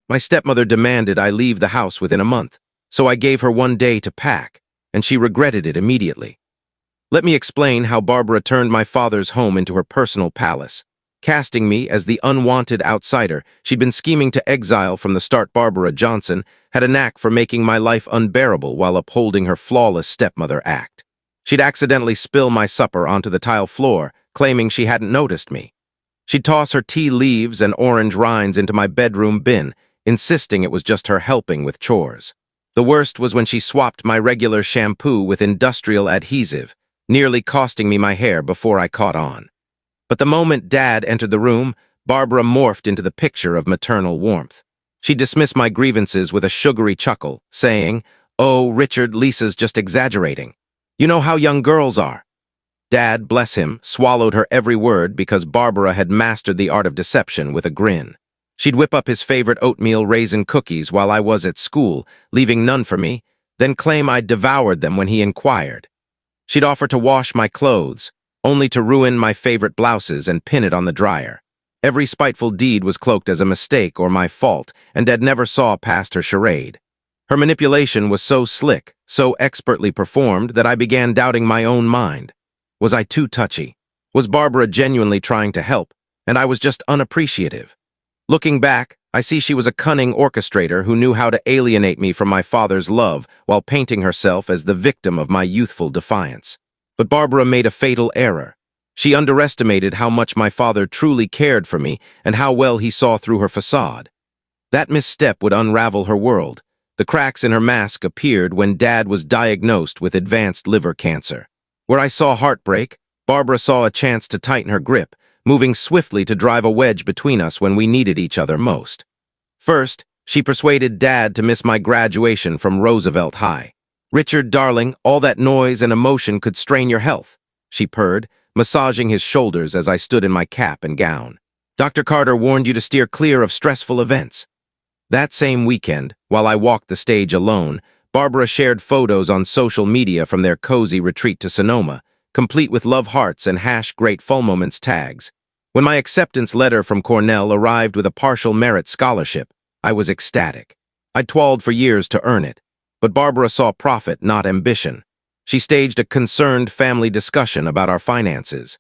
My stepmother demanded I leave the house within a month, so I gave her 1 day to pack, and she regretted it immediately. Let me explain how Barbara turned my father's home into her personal palace. Casting me as the unwanted outsider she'd been scheming to exile from the start. Barbara Johnson had a knack for making my life unbearable while upholding her flawless stepmother act. She'd accidentally spill my supper onto the tile floor, claiming she hadn't noticed me. She'd toss her tea leaves and orange rinds into my bedroom bin, insisting it was just her helping with chores. The worst was when she swapped my regular shampoo with industrial adhesive, nearly costing me my hair before I caught on. But the moment Dad entered the room, Barbara morphed into the picture of maternal warmth. She dismissed my grievances with a sugary chuckle, saying, "Oh, Richard, Lisa's just exaggerating. You know how young girls are." Dad, bless him, swallowed her every word because Barbara had mastered the art of deception with a grin. She'd whip up his favorite oatmeal raisin cookies while I was at school, leaving none for me, then claim I'd devoured them when he inquired. She'd offer to wash my clothes, only to ruin my favorite blouses and pin it on the dryer. Every spiteful deed was cloaked as a mistake or my fault, and Dad never saw past her charade. Her manipulation was so slick, so expertly performed, that I began doubting my own mind. Was I too touchy? Was Barbara genuinely trying to help, and I was just unappreciative? Looking back, I see she was a cunning orchestrator who knew how to alienate me from my father's love while painting herself as the victim of my youthful defiance. But Barbara made a fatal error. She underestimated how much my father truly cared for me and how well he saw through her facade. That misstep would unravel her world. The cracks in her mask appeared when Dad was diagnosed with advanced liver cancer. Where I saw heartbreak, Barbara saw a chance to tighten her grip, moving swiftly to drive a wedge between us when we needed each other most. First, she persuaded Dad to miss my graduation from Roosevelt High. "Richard, darling, all that noise and emotion could strain your health," she purred, massaging his shoulders as I stood in my cap and gown. "Dr. Carter warned you to steer clear of stressful events." That same weekend, while I walked the stage alone, Barbara shared photos on social media from their cozy retreat to Sonoma, complete with love hearts and #GreatFullMoments tags. When my acceptance letter from Cornell arrived with a partial merit scholarship, I was ecstatic. I'd toiled for years to earn it, but Barbara saw profit, not ambition. She staged a concerned family discussion about our finances.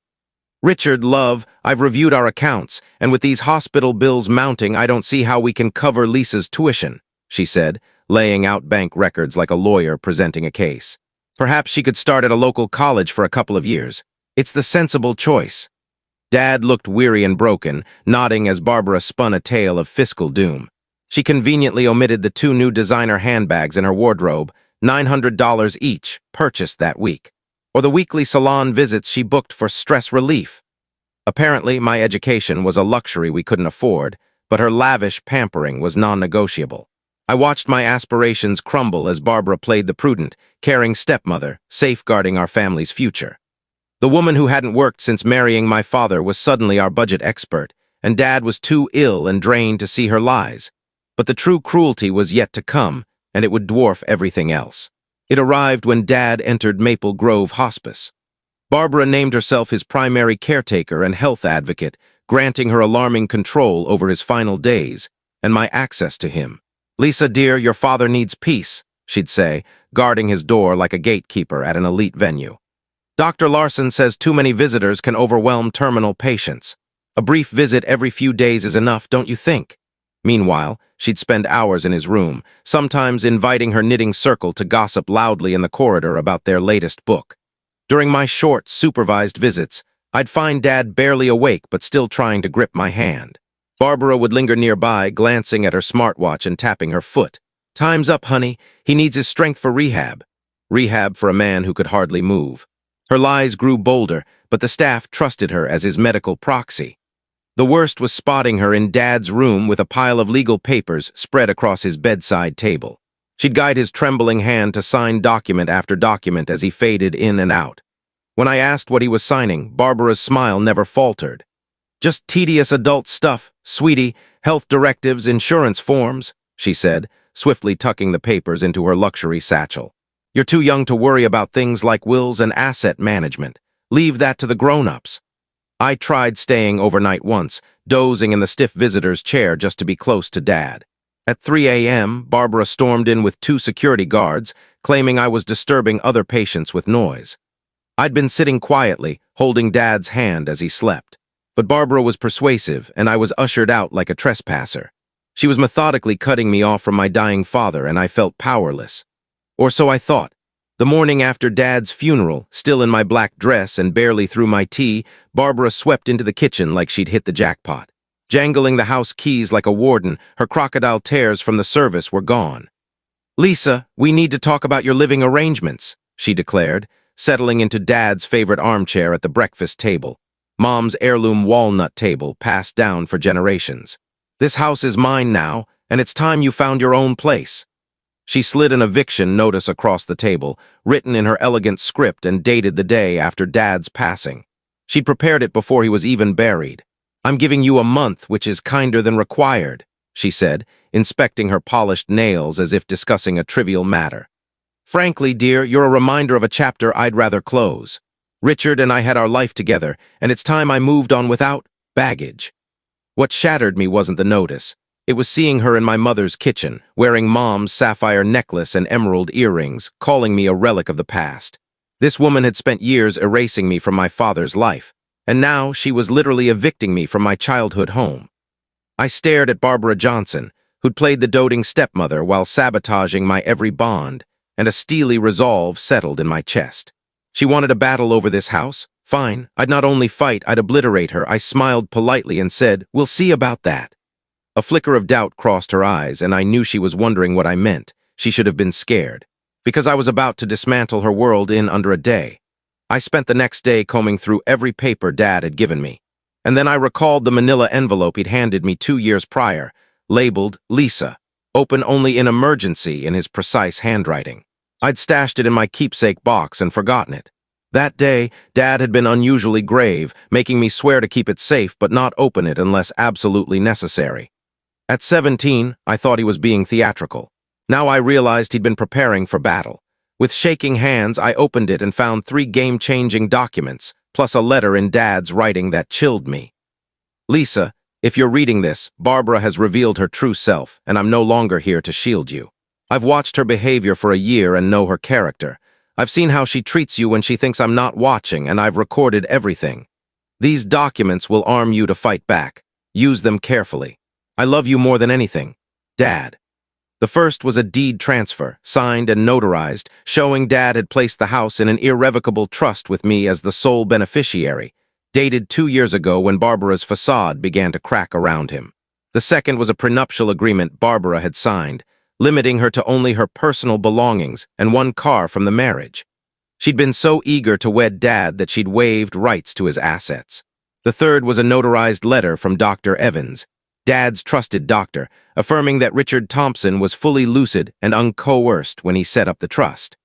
"Richard, love, I've reviewed our accounts, and with these hospital bills mounting, I don't see how we can cover Lisa's tuition," she said, laying out bank records like a lawyer presenting a case. "Perhaps she could start at a local college for a couple of years. It's the sensible choice." Dad looked weary and broken, nodding as Barbara spun a tale of fiscal doom. She conveniently omitted the 2 new designer handbags in her wardrobe, $900 each, purchased that week, or the weekly salon visits she booked for stress relief. Apparently, my education was a luxury we couldn't afford, but her lavish pampering was non-negotiable. I watched my aspirations crumble as Barbara played the prudent, caring stepmother, safeguarding our family's future. The woman who hadn't worked since marrying my father was suddenly our budget expert, and Dad was too ill and drained to see her lies. But the true cruelty was yet to come, and it would dwarf everything else. It arrived when Dad entered Maple Grove Hospice. Barbara named herself his primary caretaker and health advocate, granting her alarming control over his final days and my access to him. "Lisa, dear, your father needs peace," she'd say, guarding his door like a gatekeeper at an elite venue. "Dr. Larson says too many visitors can overwhelm terminal patients. A brief visit every few days is enough, don't you think?" Meanwhile, she'd spend hours in his room, sometimes inviting her knitting circle to gossip loudly in the corridor about their latest book. During my short, supervised visits, I'd find Dad barely awake but still trying to grip my hand. Barbara would linger nearby, glancing at her smartwatch and tapping her foot. "Time's up, honey. He needs his strength for rehab." Rehab for a man who could hardly move. Her lies grew bolder, but the staff trusted her as his medical proxy. The worst was spotting her in Dad's room with a pile of legal papers spread across his bedside table. She'd guide his trembling hand to sign document after document as he faded in and out. When I asked what he was signing, Barbara's smile never faltered. "Just tedious adult stuff, sweetie, health directives, insurance forms," she said, swiftly tucking the papers into her luxury satchel. "You're too young to worry about things like wills and asset management. Leave that to the grown-ups." I tried staying overnight once, dozing in the stiff visitor's chair just to be close to Dad. At 3 a.m., Barbara stormed in with 2 security guards, claiming I was disturbing other patients with noise. I'd been sitting quietly, holding Dad's hand as he slept. But Barbara was persuasive, and I was ushered out like a trespasser. She was methodically cutting me off from my dying father, and I felt powerless. Or so I thought. The morning after Dad's funeral, still in my black dress and barely through my tea, Barbara swept into the kitchen like she'd hit the jackpot. Jangling the house keys like a warden, her crocodile tears from the service were gone. "Lisa, we need to talk about your living arrangements," she declared, settling into Dad's favorite armchair at the breakfast table, Mom's heirloom walnut table passed down for generations. "This house is mine now, and it's time you found your own place." She slid an eviction notice across the table, written in her elegant script and dated the day after Dad's passing. She'd prepared it before he was even buried. "I'm giving you a month, which is kinder than required," she said, inspecting her polished nails as if discussing a trivial matter. "Frankly, dear, you're a reminder of a chapter I'd rather close. Richard and I had our life together, and it's time I moved on without baggage." What shattered me wasn't the notice. It was seeing her in my mother's kitchen, wearing Mom's sapphire necklace and emerald earrings, calling me a relic of the past. This woman had spent years erasing me from my father's life, and now she was literally evicting me from my childhood home. I stared at Barbara Johnson, who'd played the doting stepmother while sabotaging my every bond, and a steely resolve settled in my chest. She wanted a battle over this house? Fine, I'd not only fight, I'd obliterate her. I smiled politely and said, "We'll see about that." A flicker of doubt crossed her eyes, and I knew she was wondering what I meant. She should have been scared, because I was about to dismantle her world in under a day. I spent the next day combing through every paper Dad had given me, and then I recalled the manila envelope he'd handed me 2 years prior, labeled Lisa, open only in emergency in his precise handwriting. I'd stashed it in my keepsake box and forgotten it. That day, Dad had been unusually grave, making me swear to keep it safe but not open it unless absolutely necessary. At 17, I thought he was being theatrical. Now I realized he'd been preparing for battle. With shaking hands, I opened it and found 3 game-changing documents, plus a letter in Dad's writing that chilled me. "Lisa, if you're reading this, Barbara has revealed her true self, and I'm no longer here to shield you. I've watched her behavior for a year and know her character. I've seen how she treats you when she thinks I'm not watching, and I've recorded everything. These documents will arm you to fight back. Use them carefully. I love you more than anything. Dad." The first was a deed transfer, signed and notarized, showing Dad had placed the house in an irrevocable trust with me as the sole beneficiary, dated 2 years ago when Barbara's facade began to crack around him. The second was a prenuptial agreement Barbara had signed, limiting her to only her personal belongings and 1 car from the marriage. She'd been so eager to wed Dad that she'd waived rights to his assets. The third was a notarized letter from Dr. Evans, Dad's trusted doctor, affirming that Richard Thompson was fully lucid and uncoerced when he set up the trust.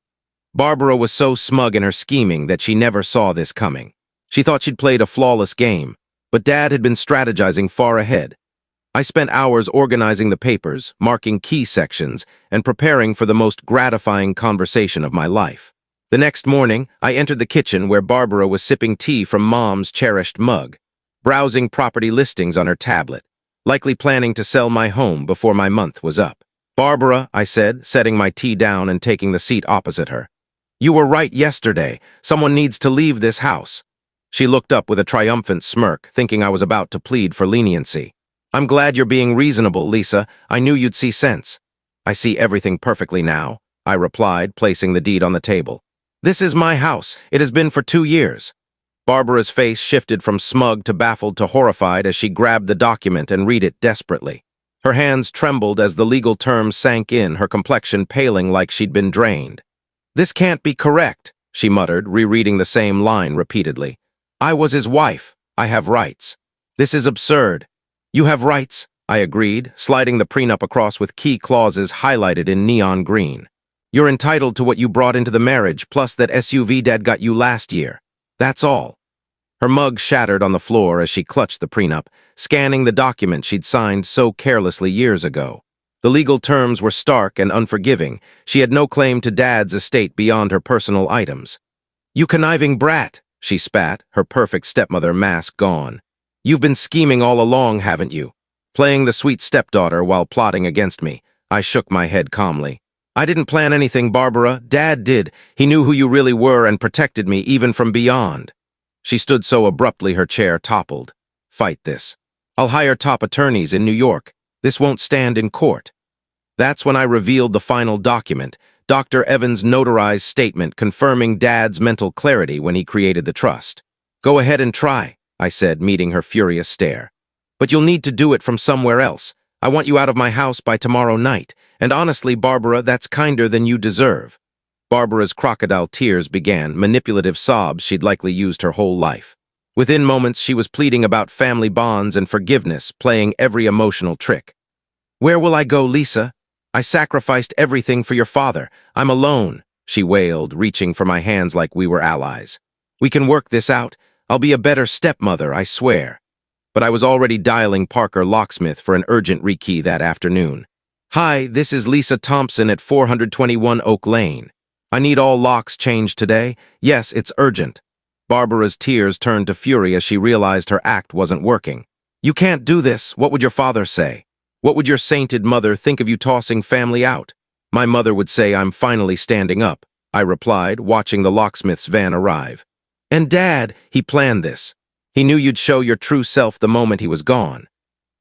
Barbara was so smug in her scheming that she never saw this coming. She thought she'd played a flawless game, but Dad had been strategizing far ahead. I spent hours organizing the papers, marking key sections, and preparing for the most gratifying conversation of my life. The next morning, I entered the kitchen where Barbara was sipping tea from Mom's cherished mug, browsing property listings on her tablet, likely planning to sell my home before my month was up. "Barbara," I said, setting my tea down and taking the seat opposite her. "You were right yesterday. Someone needs to leave this house." She looked up with a triumphant smirk, thinking I was about to plead for leniency. "I'm glad you're being reasonable, Lisa. I knew you'd see sense." "I see everything perfectly now," I replied, placing the deed on the table. "This is my house. It has been for 2 years. Barbara's face shifted from smug to baffled to horrified as she grabbed the document and read it desperately. Her hands trembled as the legal terms sank in, her complexion paling like she'd been drained. "This can't be correct," she muttered, rereading the same line repeatedly. "I was his wife. I have rights. This is absurd." "You have rights," I agreed, sliding the prenup across with key clauses highlighted in neon green. "You're entitled to what you brought into the marriage, plus that SUV Dad got you last year. That's all." Her mug shattered on the floor as she clutched the prenup, scanning the document she'd signed so carelessly years ago. The legal terms were stark and unforgiving. She had no claim to Dad's estate beyond her personal items. "You conniving brat," she spat, her perfect stepmother mask gone. "You've been scheming all along, haven't you? Playing the sweet stepdaughter while plotting against me. I shook my head calmly. I didn't plan anything, Barbara. Dad did. He knew who you really were and protected me even from beyond. She stood so abruptly her chair toppled. Fight this. I'll hire top attorneys in New York. This won't stand in court. That's when I revealed the final document, Dr. Evans' notarized statement confirming Dad's mental clarity when he created the trust. Go ahead and try, I said, meeting her furious stare. But you'll need to do it from somewhere else. I want you out of my house by tomorrow night. And honestly, Barbara, that's kinder than you deserve. Barbara's crocodile tears began, manipulative sobs she'd likely used her whole life. Within moments, she was pleading about family bonds and forgiveness, playing every emotional trick. Where will I go, Lisa? I sacrificed everything for your father. I'm alone, she wailed, reaching for my hands like we were allies. We can work this out. I'll be a better stepmother, I swear. But I was already dialing Parker Locksmith for an urgent rekey that afternoon. Hi, this is Lisa Thompson at 421 Oak Lane. I need all locks changed today. Yes, it's urgent. Barbara's tears turned to fury as she realized her act wasn't working. You can't do this. What would your father say? What would your sainted mother think of you tossing family out? My mother would say I'm finally standing up, I replied, watching the locksmith's van arrive. And Dad, he planned this. He knew you'd show your true self the moment he was gone.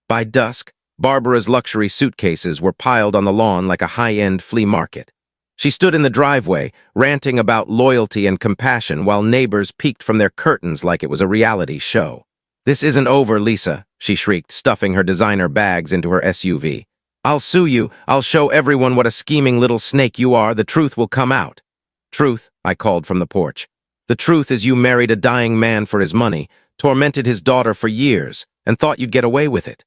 By dusk, Barbara's luxury suitcases were piled on the lawn like a high-end flea market. She stood in the driveway, ranting about loyalty and compassion while neighbors peeked from their curtains like it was a reality show. This isn't over, Lisa, she shrieked, stuffing her designer bags into her SUV. I'll sue you. I'll show everyone what a scheming little snake you are. The truth will come out. Truth, I called from the porch. The truth is you married a dying man for his money, tormented his daughter for years, and thought you'd get away with it.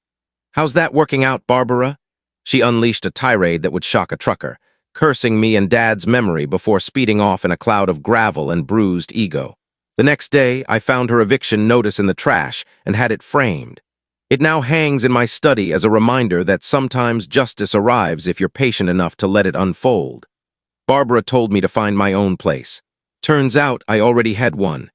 How's that working out, Barbara? She unleashed a tirade that would shock a trucker, cursing me and Dad's memory before speeding off in a cloud of gravel and bruised ego. The next day, I found her eviction notice in the trash and had it framed. It now hangs in my study as a reminder that sometimes justice arrives if you're patient enough to let it unfold. Barbara told me to find my own place. Turns out I already had one,